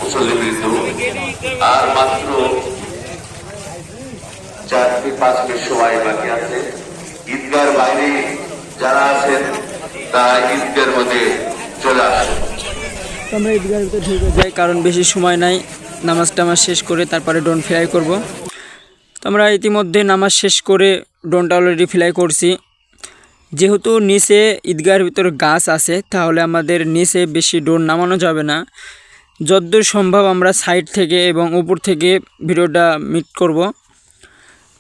মুসল্লিবৃন্দ, আর মাত্র 4-5 মিনিট সময় বাকি আছে। ঈদগার বাইরে যারা আছেন তারা ঈদগার মধ্যে চলে আসেন। আমরা ঈদগার ভিতরে ঢুকে যাই, কারণ বেশি সময় নাই। নামাজ টামাজ শেষ করে তারপরে ড্রোন ফ্লাই করব। তো আমরা ইতিমধ্যে নামাজ শেষ করে ড্রোনটা অলরেডি ফ্লাই করছি। যেহেতু নিচে ঈদগার ভিতরে গাছ আছে, তাহলে আমাদের নিচে বেশি ড্রোন নামানো যাবে না। যতদূর সম্ভব আমরা সাইড থেকে এবং উপর থেকে ভিডিওটা মিট করব।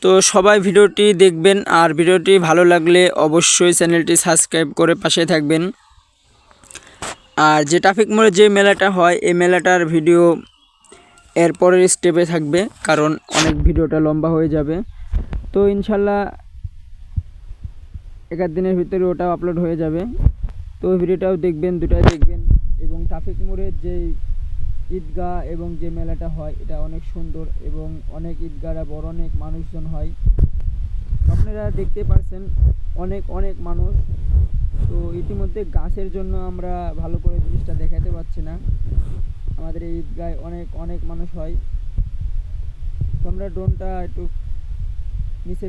তো সবাই ভিডিওটি দেখবেন, আর ভিডিওটি ভালো লাগলে অবশ্যই চ্যানেলটি সাবস্ক্রাইব করে পাশে থাকবেন। আর যে ট্রাফিক মোড়ে যে মেলাটা হয়, এই মেলাটার ভিডিও এর পরের স্টেপে থাকবে, কারণ অনেক ভিডিওটা লম্বা হয়ে যাবে। তো ইনশাল্লাহ এক দিনের ভিতরে ওটাও আপলোড হয়ে যাবে। তো ওই ভিডিওটাও দেখবেন, দুটাই দেখবেন। এবং ট্রাফিক মোড়ের যে ঈদগাহ এবং যে মেলাটা হয়, এটা অনেক সুন্দর এবং অনেক ঈদগাহরা বড়, অনেক মানুষজন হয়। আপনারা দেখতে পাচ্ছেন অনেক অনেক মানুষ। তো ইতিমধ্যে গাছের জন্য আমরা ভালো করে জিনিসটা দেখাতে পাচ্ছি না। আমাদের এই ঈদগায় অনেক অনেক মানুষ হয়। তো আমরা ড্রোনটা একটু নিচে